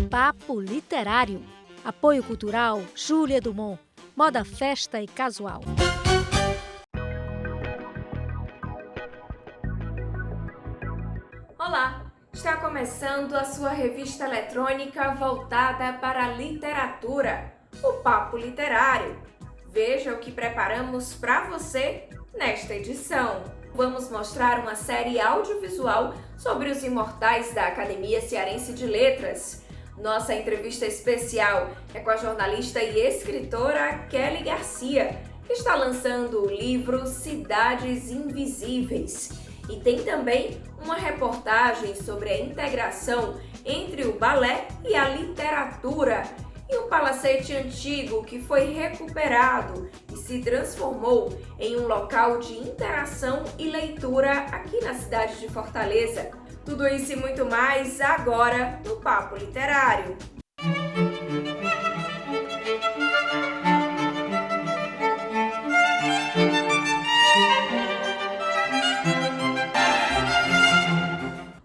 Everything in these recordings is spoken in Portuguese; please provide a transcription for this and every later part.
Papo Literário. Apoio cultural Júlia Dumont. Moda, festa e casual. Olá! Está começando a sua revista eletrônica voltada para a literatura, o Papo Literário. Veja o que preparamos para você nesta edição. Vamos mostrar uma série audiovisual sobre os imortais da Academia Cearense de Letras. Nossa entrevista especial é com a jornalista e escritora Kelly Garcia, que está lançando o livro Cidades Invisíveis. E tem também uma reportagem sobre a integração entre o balé e a literatura, e um palacete antigo que foi recuperado e se transformou em um local de interação e leitura aqui na cidade de Fortaleza. Tudo isso e muito mais agora no Papo Literário.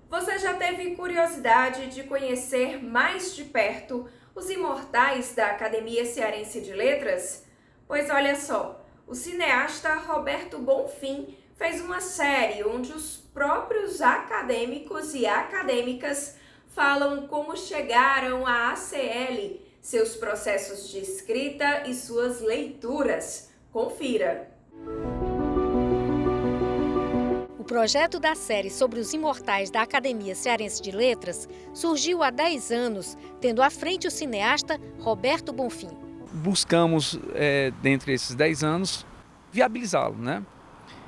Você já teve curiosidade de conhecer mais de perto os imortais da Academia Cearense de Letras? Pois olha só, o cineasta Roberto Bonfim fez uma série onde os próprios acadêmicos e acadêmicas falam como chegaram à ACL, seus processos de escrita e suas leituras. Confira! O projeto da série sobre os imortais da Academia Cearense de Letras surgiu há 10 anos, tendo à frente o cineasta Roberto Bonfim. Buscamos, dentre esses 10 anos, viabilizá-lo, né?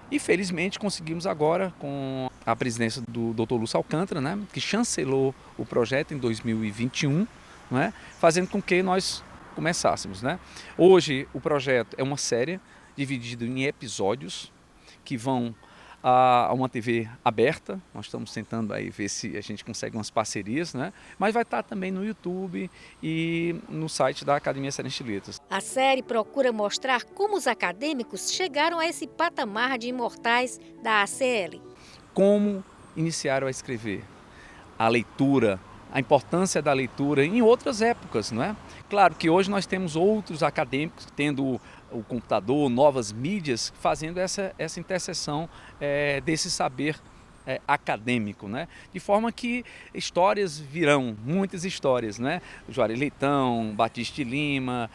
E felizmente conseguimos agora, com a presidência do Dr. Lúcio Alcântara, né, que chancelou o projeto em 2021, né, fazendo com que nós começássemos, né? Hoje o projeto é uma série dividida em episódios que vão a uma TV aberta. Nós estamos tentando aí ver se a gente consegue umas parcerias, né? Mas vai estar também no YouTube e no site da Academia Cearense de Letras. A série procura mostrar como os acadêmicos chegaram a esse patamar de imortais da ACL. Como iniciaram a escrever, a leitura, a importância da leitura em outras épocas, não é? Claro que hoje nós temos outros acadêmicos tendo o computador, novas mídias, fazendo essa interseção desse saber acadêmico, né? De forma que histórias virão, muitas histórias, né? Juarez Leitão, Batista de Lima,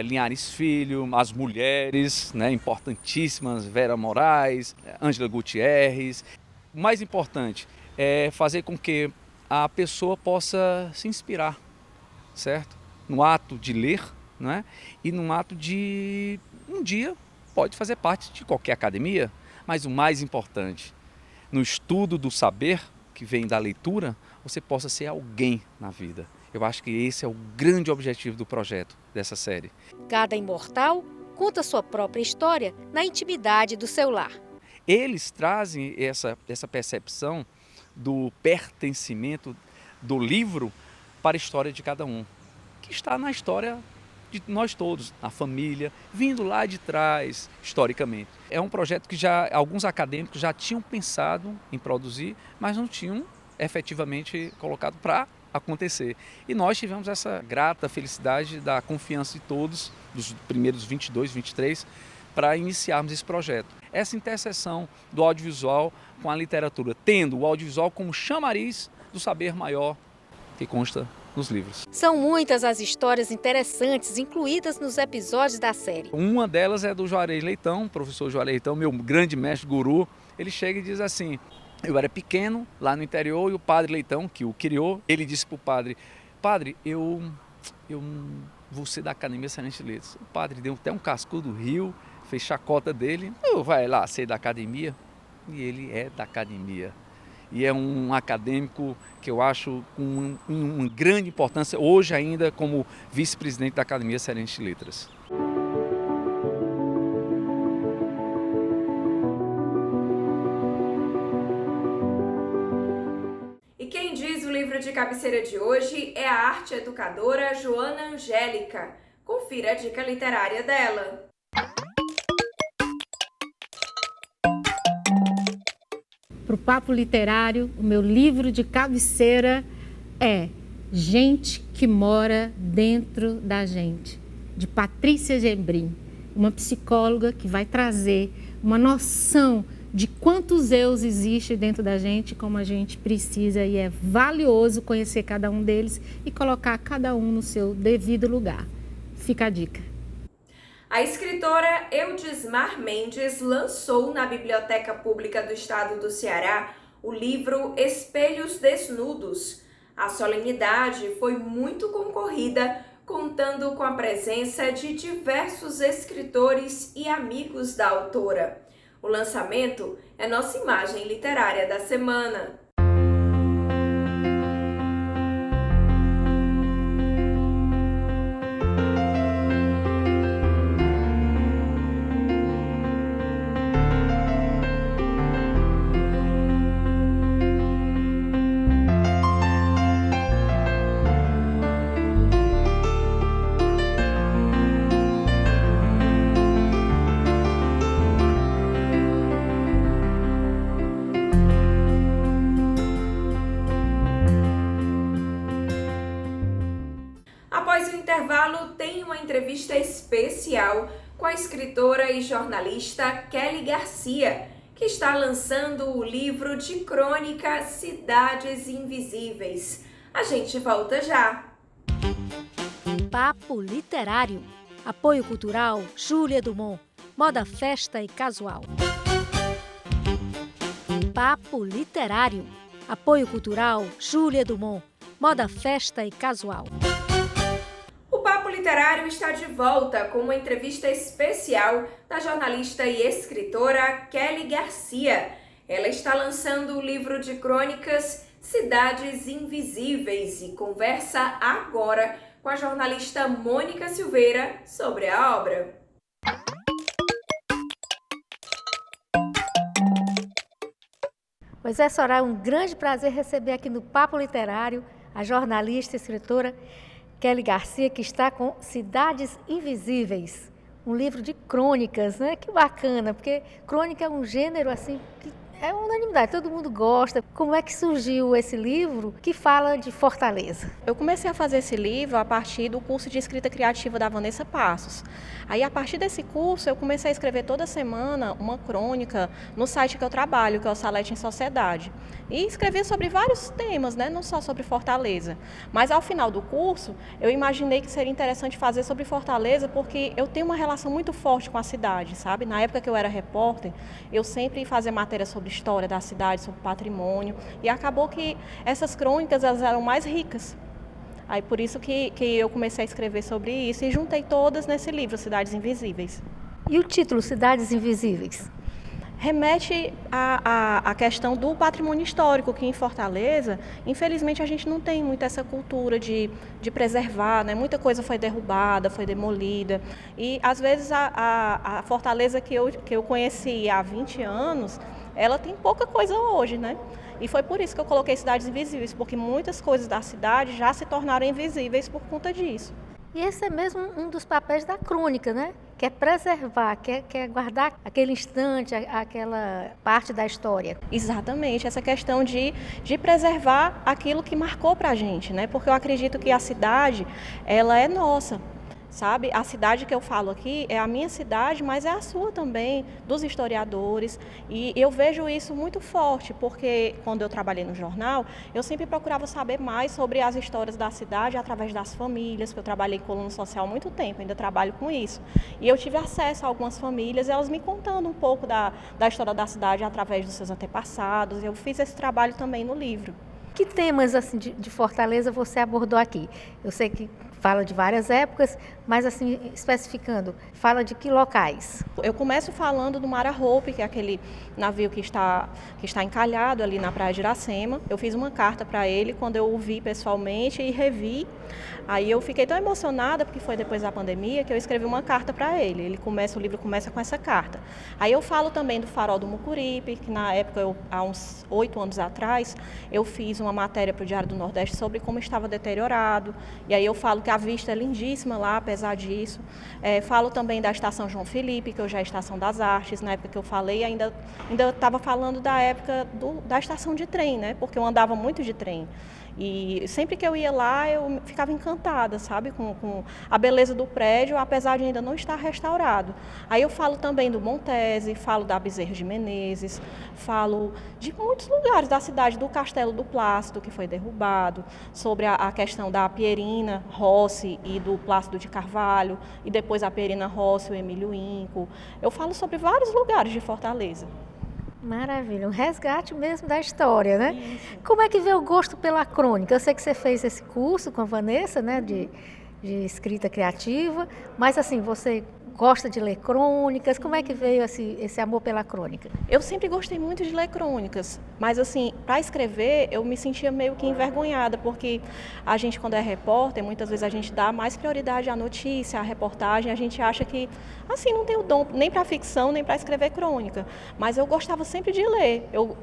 Linhares Filho, as mulheres, né, importantíssimas, Vera Moraes, Ângela Gutierrez. O mais importante é fazer com que a pessoa possa se inspirar, certo? No ato de ler, né? E no ato de, um dia, pode fazer parte de qualquer academia, mas o mais importante, no estudo do saber, que vem da leitura, você possa ser alguém na vida. Eu acho que esse é o grande objetivo do projeto, dessa série. Cada imortal conta sua própria história na intimidade do seu lar. Eles trazem essa percepção do pertencimento do livro para a história de cada um, que está na história de nós todos, na família, vindo lá de trás, historicamente. É um projeto que alguns acadêmicos já tinham pensado em produzir, mas não tinham efetivamente colocado para acontecer. E nós tivemos essa grata felicidade da confiança de todos, dos primeiros 22, 23, para iniciarmos esse projeto. Essa interseção do audiovisual com a literatura, tendo o audiovisual como chamariz do saber maior que consta nos livros. São muitas as histórias interessantes incluídas nos episódios da série. Uma delas é do Juarez Leitão, professor Juarez Leitão, meu grande mestre guru. Ele chega e diz assim: eu era pequeno lá no interior e o padre Leitão, que o criou, ele disse para o padre: padre, eu vou ser da Academia Cearense de Letras. O padre deu até um cascudo do Rio, fez chacota dele: vai lá ser da academia. E ele é da academia. E é um acadêmico que eu acho com uma grande importância, hoje ainda como vice-presidente da Academia Cearense de Letras. E quem diz o livro de cabeceira de hoje é a arte educadora Joana Angélica. Confira a dica literária dela. Para o Papo Literário, o meu livro de cabeceira é Gente que Mora Dentro da Gente, de Patrícia Gebrim, uma psicóloga que vai trazer uma noção de quantos eus existe dentro da gente, como a gente precisa e é valioso conhecer cada um deles e colocar cada um no seu devido lugar. Fica a dica. A escritora Eudismar Mendes lançou na Biblioteca Pública do Estado do Ceará o livro Espelhos Desnudos. A solenidade foi muito concorrida, contando com a presença de diversos escritores e amigos da autora. O lançamento é nossa imagem literária da semana. Após o intervalo, tem uma entrevista especial com a escritora e jornalista Kelly Garcia, que está lançando o livro de crônica Cidades Invisíveis. A gente volta já! Papo Literário. Apoio Cultural Júlia Dumont. Moda, festa e casual. Papo Literário. Apoio Cultural Júlia Dumont. Moda, festa e casual. O Papo Literário está de volta com uma entrevista especial da jornalista e escritora Kelly Garcia. Ela está lançando o livro de crônicas Cidades Invisíveis e conversa agora com a jornalista Mônica Silveira sobre a obra. Pois é, Soraya, é um grande prazer receber aqui no Papo Literário a jornalista e escritora Kelly Garcia, que está com Cidades Invisíveis, um livro de crônicas, né? Que bacana, porque crônica é um gênero assim que é unanimidade, todo mundo gosta. Como é que surgiu esse livro que fala de Fortaleza? Eu comecei a fazer esse livro a partir do curso de escrita criativa da Vanessa Passos. Aí, a partir desse curso, eu comecei a escrever toda semana uma crônica no site que eu trabalho, que é o Salete em Sociedade. E escrevia sobre vários temas, né? Não só sobre Fortaleza. Mas, ao final do curso, eu imaginei que seria interessante fazer sobre Fortaleza, porque eu tenho uma relação muito forte com a cidade, sabe? Na época que eu era repórter, eu sempre fazia matéria sobre história da cidade, sobre patrimônio, e acabou que essas crônicas elas eram mais ricas. Aí por isso que eu comecei a escrever sobre isso e juntei todas nesse livro, Cidades Invisíveis. E o título, Cidades Invisíveis? Remete à questão do patrimônio histórico, que em Fortaleza, infelizmente, a gente não tem muito essa cultura de preservar, né? Muita coisa foi derrubada, foi demolida. E, às vezes, a Fortaleza que eu conheci há 20 anos, ela tem pouca coisa hoje, né? E foi por isso que eu coloquei Cidades Invisíveis, porque muitas coisas da cidade já se tornaram invisíveis por conta disso. E esse é mesmo um dos papéis da crônica, né? Que é preservar, que é guardar aquele instante, aquela parte da história. Exatamente, essa questão de preservar aquilo que marcou para a gente, né? Porque eu acredito que a cidade, ela é nossa. Sabe? A cidade que eu falo aqui é a minha cidade, mas é a sua também, dos historiadores. E eu vejo isso muito forte, porque quando eu trabalhei no jornal, eu sempre procurava saber mais sobre as histórias da cidade através das famílias, porque eu trabalhei em coluna social há muito tempo, ainda trabalho com isso. E eu tive acesso a algumas famílias, elas me contando um pouco da história da cidade através dos seus antepassados. Eu fiz esse trabalho também no livro. Que temas assim de Fortaleza você abordou aqui? Eu sei que fala de várias épocas, mas assim, especificando, fala de que locais? Eu começo falando do Mara Hope, que é aquele navio que está encalhado ali na Praia de Iracema. Eu fiz uma carta para ele quando eu o vi pessoalmente e revi. Aí eu fiquei tão emocionada, porque foi depois da pandemia, que eu escrevi uma carta para ele. O livro começa com essa carta. Aí eu falo também do Farol do Mucuripe, que na época, há uns 8 anos atrás, eu fiz uma matéria para o Diário do Nordeste sobre como estava deteriorado. E aí eu falo que a vista é lindíssima lá, apesar disso. Falo também da Estação João Felipe, que hoje é a Estação das Artes. Na época que eu falei, ainda estava falando da época da estação de trem, né? Porque eu andava muito de trem. E sempre que eu ia lá, eu ficava encantada, sabe, com a beleza do prédio, apesar de ainda não estar restaurado. Aí eu falo também do Montese, falo da Bezerra de Menezes, falo de muitos lugares da cidade, do Castelo do Plácido, que foi derrubado, sobre a questão da Pierina Rossi e do Plácido de Carvalho, e depois a Pierina Rossi, o Emílio Inco. Eu falo sobre vários lugares de Fortaleza. Maravilha, um resgate mesmo da história, né? Isso. Como é que veio o gosto pela crônica? Eu sei que você fez esse curso com a Vanessa, né, de escrita criativa, mas assim, você gosta de ler crônicas? Como é que veio esse amor pela crônica? Eu sempre gostei muito de ler crônicas, mas assim, para escrever eu me sentia meio que envergonhada, porque a gente, quando é repórter, muitas vezes a gente dá mais prioridade à notícia, à reportagem, a gente acha que, assim, não tem o dom nem para ficção, nem para escrever crônica, mas eu gostava sempre de ler. Eu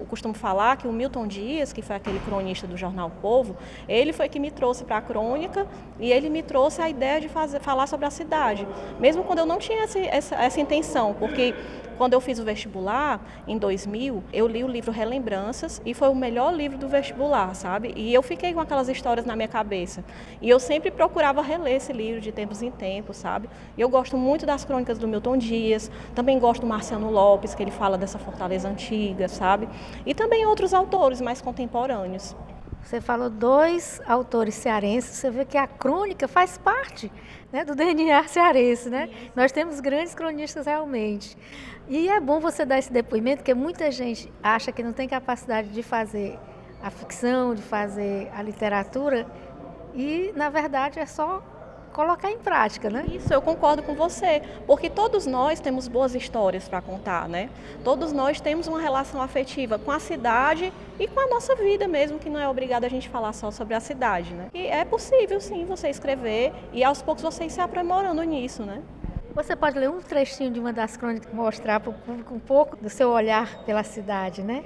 costumo falar que o Milton Dias, que foi aquele cronista do jornal O Povo, ele foi que me trouxe para a crônica e ele me trouxe a ideia de falar sobre a cidade. Mesmo quando eu não tinha essa intenção, porque quando eu fiz o vestibular, em 2000, eu li o livro Relembranças e foi o melhor livro do vestibular, sabe? E eu fiquei com aquelas histórias na minha cabeça. E eu sempre procurava reler esse livro de tempos em tempos, sabe? E eu gosto muito das crônicas do Milton Dias, também gosto do Marciano Lopes, que ele fala dessa Fortaleza antiga, sabe? E também outros autores mais contemporâneos. Você falou 2 autores cearenses, você vê que a crônica faz parte, né, do DNA cearense, né? Nós temos grandes cronistas realmente. E é bom você dar esse depoimento, porque muita gente acha que não tem capacidade de fazer a ficção, de fazer a literatura, e na verdade é só colocar em prática, né? Isso, eu concordo com você, porque todos nós temos boas histórias para contar, né? Todos nós temos uma relação afetiva com a cidade e com a nossa vida mesmo, que não é obrigado a gente falar só sobre a cidade, né? E é possível, sim, você escrever e aos poucos você ir se aprimorando nisso, né? Você pode ler um trechinho de uma das crônicas e mostrar para o público um pouco do seu olhar pela cidade, né?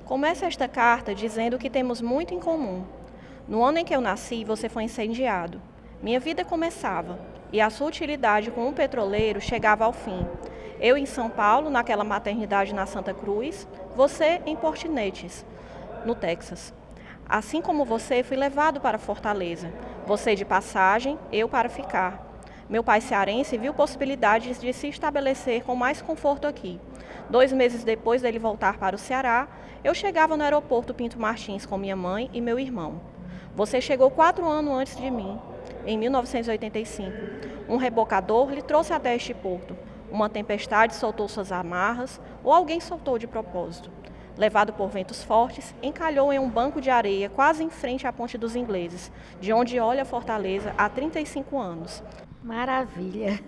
Começa esta carta dizendo que temos muito em comum. No ano em que eu nasci, você foi incendiado. Minha vida começava e a sua utilidade como um petroleiro chegava ao fim. Eu em São Paulo, naquela maternidade na Santa Cruz, você em Porto-Neches, no Texas. Assim como você, fui levado para Fortaleza. Você de passagem, eu para ficar. Meu pai cearense viu possibilidades de se estabelecer com mais conforto aqui. 2 meses depois dele voltar para o Ceará, eu chegava no aeroporto Pinto Martins com minha mãe e meu irmão. Você chegou 4 anos antes de mim. Em 1985, um rebocador lhe trouxe até este porto. Uma tempestade soltou suas amarras ou alguém soltou de propósito. Levado por ventos fortes, encalhou em um banco de areia quase em frente à Ponte dos Ingleses, de onde olha a Fortaleza há 35 anos. Maravilha.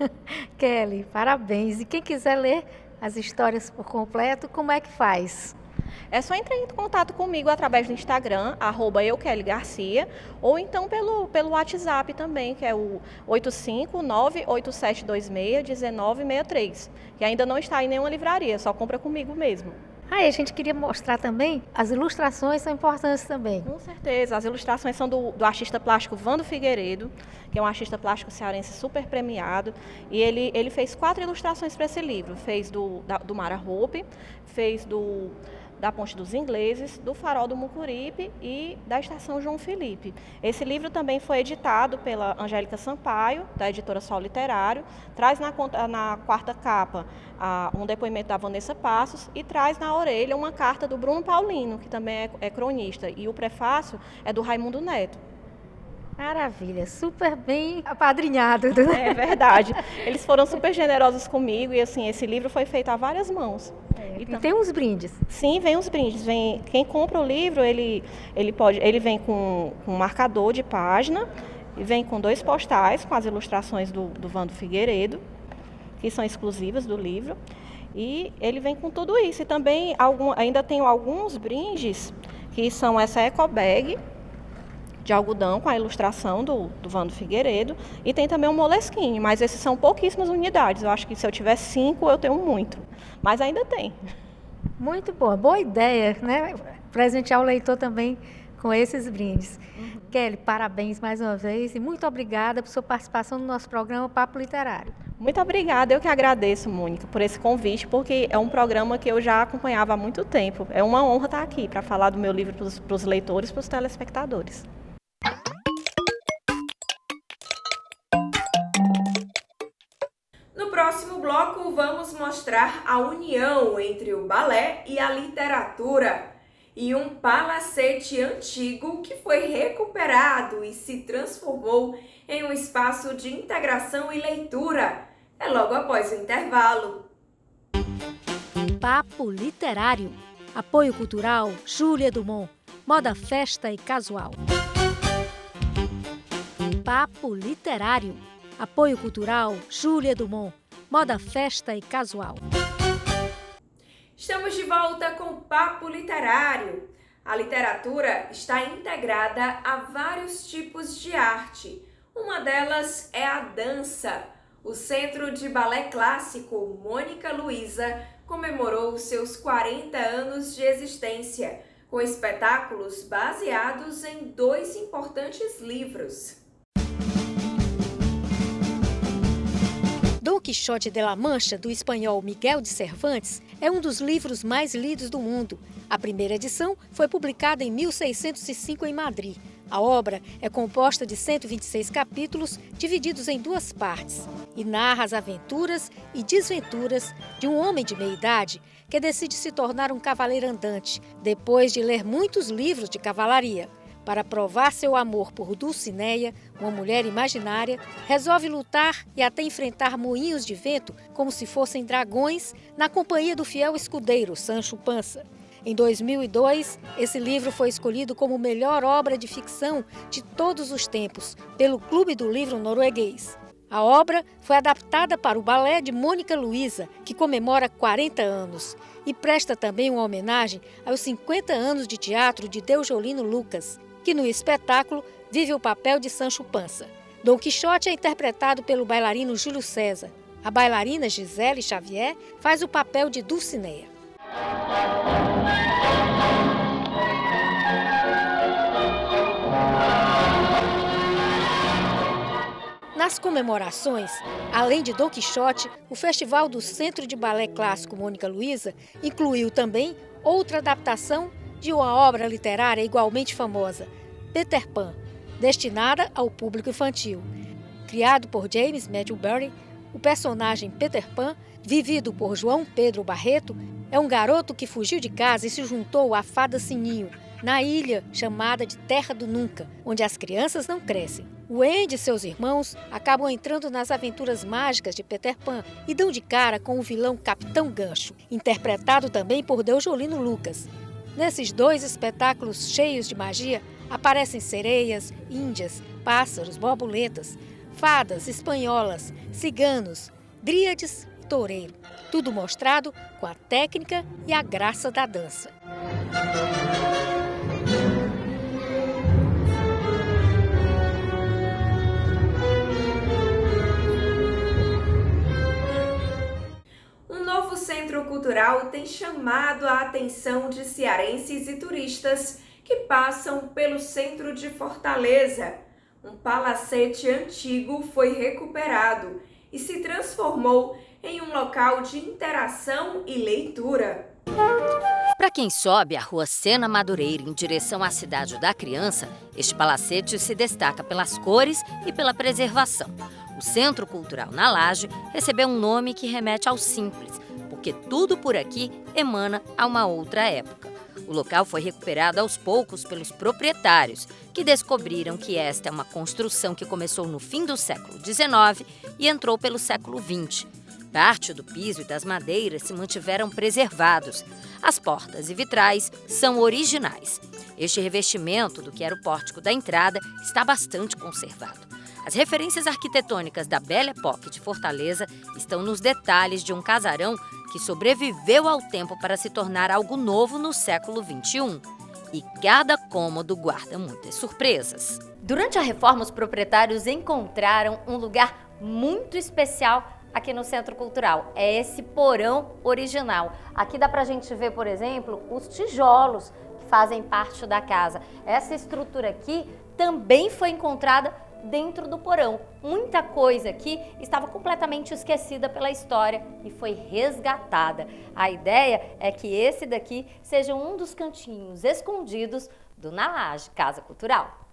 Kelly, parabéns. E quem quiser ler as histórias por completo, como é que faz? É só entrar em contato comigo através do Instagram, @eukellygarcia, ou então pelo WhatsApp também, que é o 85987261963, que ainda não está em nenhuma livraria, só compra comigo mesmo. Aí a gente queria mostrar também, as ilustrações são importantes também. Com certeza, as ilustrações são do artista plástico Vando Figueiredo, que é um artista plástico cearense super premiado, e ele fez 4 ilustrações para esse livro, fez do Mara Hope, fez da Ponte dos Ingleses, do Farol do Mucuripe e da Estação João Felipe. Esse livro também foi editado pela Angélica Sampaio, da editora Sol Literário, traz na 4ª capa um depoimento da Vanessa Passos e traz na orelha uma carta do Bruno Paulino, que também é cronista, e o prefácio é do Raimundo Neto. Maravilha, super bem apadrinhado. É verdade. Eles foram super generosos comigo e assim, esse livro foi feito a várias mãos. E tem uns brindes. Sim, vem uns brindes. Quem compra o livro, ele vem com um marcador de página, e vem com 2 postais com as ilustrações do Vando Figueiredo, que são exclusivas do livro. E ele vem com tudo isso. E também ainda tenho alguns brindes, que são essa ecobag de algodão com a ilustração do Vando Figueiredo, e tem também um moleskine, mas esses são pouquíssimas unidades. Eu acho que se eu tiver 5, eu tenho muito, mas ainda tem. Muito boa ideia, né? Presentear o leitor também com esses brindes. Kelly, parabéns mais uma vez e muito obrigada por sua participação no nosso programa Papo Literário. Muito obrigada, eu que agradeço, Mônica, por esse convite, porque é um programa que eu já acompanhava há muito tempo. É uma honra estar aqui para falar do meu livro para os leitores e para os telespectadores. No próximo bloco, vamos mostrar a união entre o balé e a literatura e um palacete antigo que foi recuperado e se transformou em um espaço de integração e leitura. É logo após o intervalo. Papo Literário. Apoio Cultural Júlia Dumont. Moda, festa e casual. Papo Literário. Apoio Cultural Júlia Dumont. Moda, festa e casual. Estamos de volta com o Papo Literário. A literatura está integrada a vários tipos de arte. Uma delas é a dança. O Centro de Balé Clássico Mônica Luisa comemorou seus 40 anos de existência, com espetáculos baseados em 2 importantes livros. Dom Quixote de la Mancha, do espanhol Miguel de Cervantes, é um dos livros mais lidos do mundo. A primeira edição foi publicada em 1605 em Madrid. A obra é composta de 126 capítulos, divididos em 2 partes, e narra as aventuras e desventuras de um homem de meia-idade que decide se tornar um cavaleiro andante, depois de ler muitos livros de cavalaria. Para provar seu amor por Dulcineia, uma mulher imaginária, resolve lutar e até enfrentar moinhos de vento como se fossem dragões, na companhia do fiel escudeiro Sancho Panza. Em 2002, esse livro foi escolhido como melhor obra de ficção de todos os tempos pelo Clube do Livro Norueguês. A obra foi adaptada para o balé de Mônica Luisa, que comemora 40 anos, e presta também uma homenagem aos 50 anos de teatro de Deusjolino Lucas, que no espetáculo vive o papel de Sancho Panza. Dom Quixote é interpretado pelo bailarino Júlio César. A bailarina Gisele Xavier faz o papel de Dulcineia. Nas comemorações, além de Dom Quixote, o Festival do Centro de Balé Clássico Mônica Luisa incluiu também outra adaptação de uma obra literária igualmente famosa, Peter Pan, destinada ao público infantil. Criado por James Madbury, o personagem Peter Pan, vivido por João Pedro Barreto, é um garoto que fugiu de casa e se juntou à fada Sininho, na ilha chamada de Terra do Nunca, onde as crianças não crescem. O Andy e seus irmãos acabam entrando nas aventuras mágicas de Peter Pan e dão de cara com o vilão Capitão Gancho, interpretado também por Deusjolino Lucas. Nesses 2 espetáculos cheios de magia, aparecem sereias, índias, pássaros, borboletas, fadas, espanholas, ciganos, dríades e toureiro. Tudo mostrado com a técnica e a graça da dança. Um novo centro cultural tem chamado a atenção de cearenses e turistas que passam pelo centro de Fortaleza. Um palacete antigo foi recuperado e se transformou em um local de interação e leitura. Para quem sobe a rua Sena Madureira em direção à Cidade da Criança, este palacete se destaca pelas cores e pela preservação. O Centro Cultural na Laje recebeu um nome que remete ao simples, porque tudo por aqui emana a uma outra época. O local foi recuperado aos poucos pelos proprietários, que descobriram que esta é uma construção que começou no fim do século XIX e entrou pelo século XX. Parte do piso e das madeiras se mantiveram preservados. As portas e vitrais são originais. Este revestimento do que era o pórtico da entrada está bastante conservado. As referências arquitetônicas da Belle Époque de Fortaleza estão nos detalhes de um casarão que sobreviveu ao tempo para se tornar algo novo no século XXI. E cada cômodo guarda muitas surpresas. Durante a reforma, os proprietários encontraram um lugar muito especial aqui no Centro Cultural. É esse porão original. Aqui dá pra gente ver, por exemplo, os tijolos que fazem parte da casa. Essa estrutura aqui também foi encontrada dentro do porão. Muita coisa aqui estava completamente esquecida pela história e foi resgatada. A ideia é que esse daqui seja um dos cantinhos escondidos do Na Laje Casa Cultural.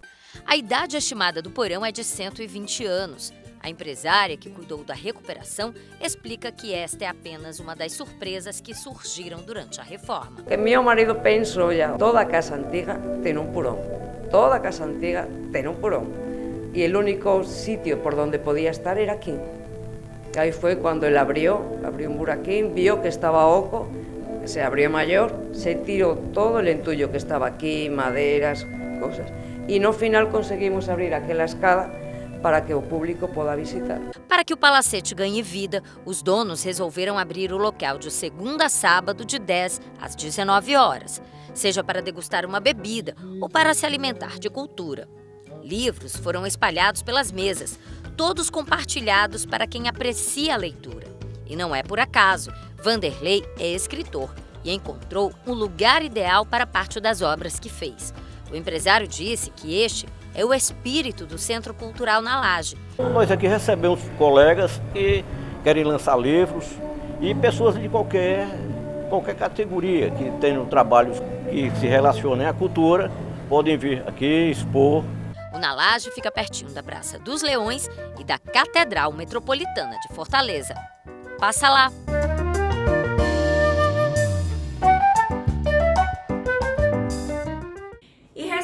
A idade estimada do porão é de 120 anos. A empresária que cuidou da recuperação explica que esta é apenas uma das surpresas que surgiram durante a reforma. Meu marido pensou já, toda casa antiga tem um porão. Toda casa antiga tem um porão. E o único sitio por onde podia estar era aqui. Aí foi quando ele abriu um buraquinho, viu que estava oco, se abriu maior, se tirou todo o entulho que estava aqui, madeiras, coisas. E no final conseguimos abrir aquela escada para que o público possa visitar. Para que o palacete ganhe vida, os donos resolveram abrir o local de segunda a sábado de 10 às 19 horas, seja para degustar uma bebida ou para se alimentar de cultura. Livros foram espalhados pelas mesas, todos compartilhados para quem aprecia a leitura. E não é por acaso, Vanderlei é escritor e encontrou um lugar ideal para parte das obras que fez. O empresário disse que este é o espírito do Centro Cultural na Laje. Nós aqui recebemos colegas que querem lançar livros e pessoas de qualquer categoria que tenham trabalhos que se relacionem à cultura, podem vir aqui expor. O Na Laje fica pertinho da Praça dos Leões e da Catedral Metropolitana de Fortaleza. Passa lá!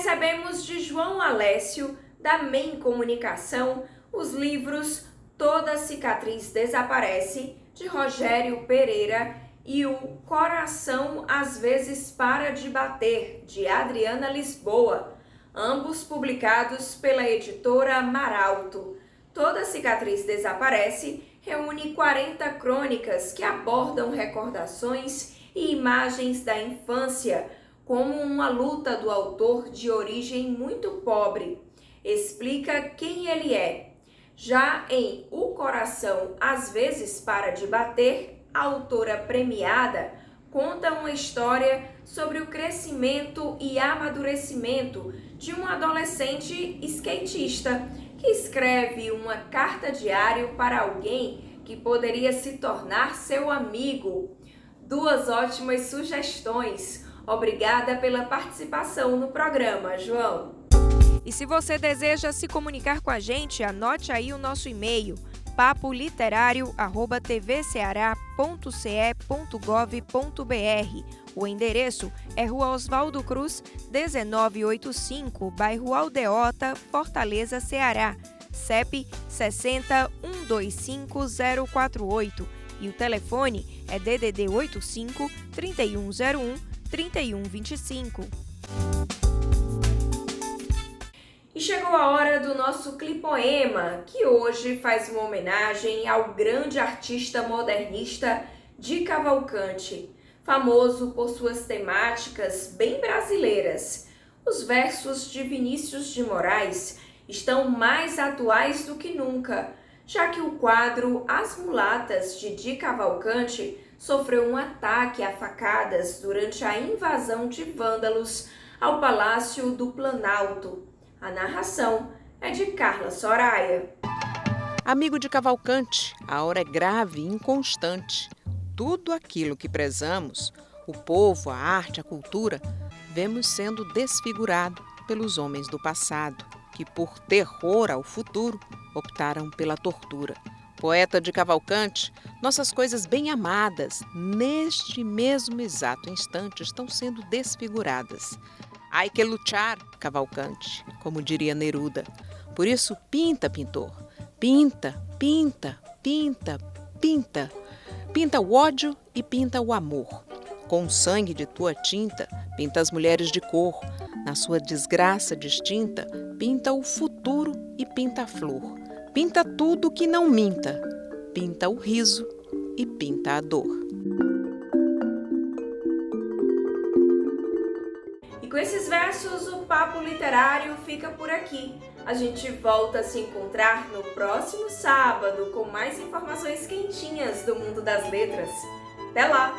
Recebemos de João Alessio, da MEM Comunicação, os livros Toda Cicatriz Desaparece, de Rogério Pereira, e o Coração às vezes para de bater, de Adriana Lisboa, ambos publicados pela editora Maralto. Toda Cicatriz Desaparece reúne 40 crônicas que abordam recordações e imagens da infância, como uma luta do autor de origem muito pobre. Explica quem ele é. Já em O Coração às vezes para de bater, a autora premiada conta uma história sobre o crescimento e amadurecimento de um adolescente skatista que escreve uma carta diária para alguém que poderia se tornar seu amigo. Duas ótimas sugestões. Obrigada pela participação no programa, João. E se você deseja se comunicar com a gente, anote aí o nosso e-mail, papoliterário@tvceara.ce.gov.br. O endereço é Rua Oswaldo Cruz, 1985, bairro Aldeota, Fortaleza, Ceará. CEP 60125048 e o telefone é DDD 85 3101 3125. E chegou a hora do nosso clipoema, que hoje faz uma homenagem ao grande artista modernista Di Cavalcanti, famoso por suas temáticas bem brasileiras. Os versos de Vinícius de Moraes estão mais atuais do que nunca, já que o quadro As Mulatas de Di Cavalcanti sofreu um ataque a facadas durante a invasão de vândalos ao Palácio do Planalto. A narração é de Carla Soraya. Amigo de Cavalcanti, a hora é grave e inconstante. Tudo aquilo que prezamos, o povo, a arte, a cultura, vemos sendo desfigurado pelos homens do passado, que por terror ao futuro optaram pela tortura. Poeta de Cavalcanti, nossas coisas bem amadas, neste mesmo exato instante, estão sendo desfiguradas. Ai que lutar, Cavalcanti, como diria Neruda. Por isso, pinta, pintor. Pinta, pinta, pinta, pinta. Pinta o ódio e pinta o amor. Com o sangue de tua tinta, pinta as mulheres de cor. Na sua desgraça distinta, pinta o futuro e pinta a flor. Pinta tudo que não minta. Pinta o riso e pinta a dor. E com esses versos, o Papo Literário fica por aqui. A gente volta a se encontrar no próximo sábado com mais informações quentinhas do mundo das letras. Até lá!